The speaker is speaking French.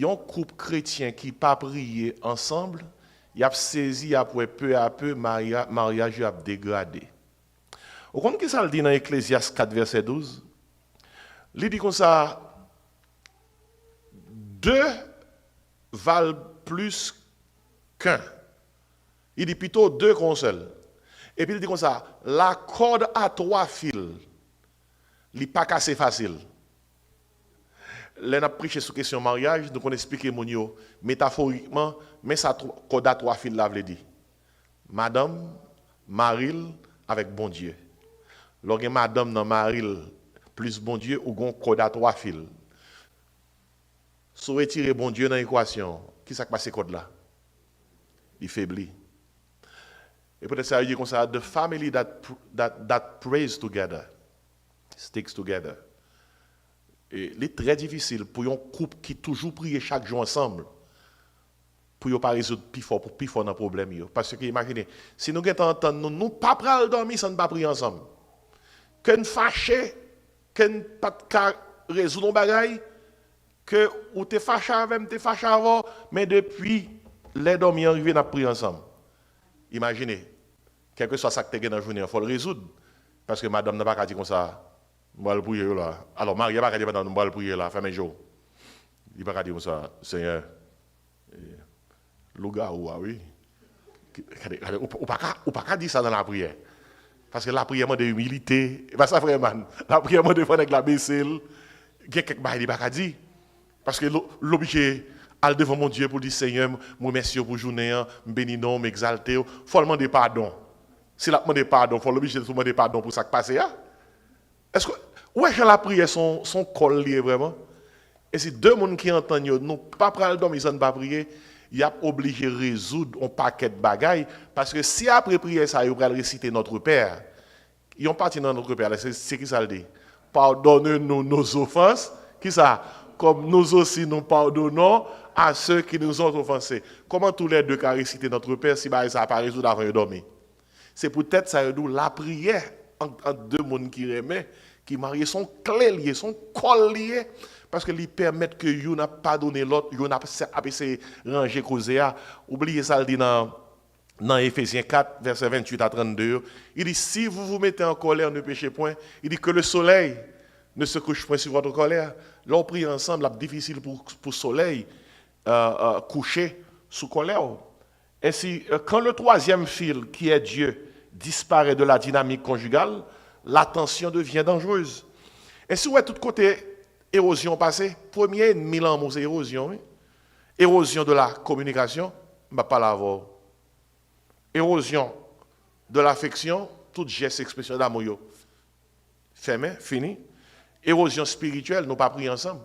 un couple chrétien qui pas prié ensemble, il a saisi après peu à peu mariage a dégradé. Vous comprenez que ça le dit dans Ecclésiaste 4 verset 12? Il dit comme ça, deux valent plus qu'un. Il dit plutôt deux qu'un seul. Et puis il dit comme ça, la corde à trois fils, il n'est pas cassé facile. Là, on a prêché sur la question mariage, donc on explique métaphoriquement, mais ça corde à trois fils là, veut dire. Madame, Maril avec bon Dieu. Lorsque madame dans Maril plus bon Dieu, ou gon corde à trois fils. Si vous retirez bon Dieu dans l'équation, qui ça passe code là? Il faiblit. Et peut-être ça veut dire comme ça, the family that prays together, sticks together. Et il est très difficile pour un couple qui toujours prie chaque jour ensemble, pour ne pas résoudre plus fort dans le problème. Parce que imaginez, si nous entendons, nous ne pas prendre dormir sans ne pas prier ensemble. Que nous fâchons, que nous ne pas résoudre nos bagailles, que ou te fâché avec, te fâché avant, mais depuis les dormir arrivés, nous prions ensemble. Imaginez, quel que soit ça que tu as dans la journée, il faut le résoudre. Parce que madame n'a pas dit comme ça, je vais le prier là. Alors, Marie n'a pas dit madame, je vais le prier là, fin mes jours. Il n'a pas dit comme ça, Seigneur, le gars, oui. Ou pas dire ça dans la prière. Parce que la prière de humilité, c'est ça frère man. La prière de faire avec la baisselle, il y a quelque chose qui n'est pas dit. Parce que l'obligé à devant mon Dieu pour dire Seigneur, moi merci pour journée, me bénis non, m'exalter, il faut demander pardon. Si la demande pardon, il faut l'obliger de demander pardon pour ça qui passe. Est-ce que où est-ce que la prière son col lié vraiment? Et si deux personnes qui entendent nous pas prendre dormir sans pas prier, il y a obligé de résoudre un paquet de bagailles parce que si après prière ça il va réciter notre Père. Ils ont parti dans notre Père, c'est qui ça le dit? Pardonne-nous nos offenses, qui ça? Comme nous aussi nous pardonnons à ceux qui nous ont offensés. Comment tous les deux qu'à réciter notre Père si ça n'a pas résoudre avant de dormir? C'est peut-être ça nous la prière entre deux mondes qui remet, qui marient son clé lié, son col lié, parce que lui permettent que vous n'a pas donné l'autre, vous n'a pas essayé de ranger causer. Oubliez ça, le dit dans Éphésiens 4, verset 28 à 32. Il dit, si vous vous mettez en colère, ne péchez point. Il dit que le soleil ne se couche point sur votre colère. Là, on prie ensemble, c'est difficile pour le soleil coucher sous colère. Ainsi, quand le troisième fil, qui est Dieu, disparaît de la dynamique conjugale, la tension devient dangereuse. Et si vous êtes tout côté érosion passée, premier 1000 ans, c'est érosion. Oui? Érosion de la communication, je ne vais pas l'avoir. Érosion de l'affection, toute geste, expression d'amour. Fermé, fini. Érosion spirituelle, nous pas prier ensemble.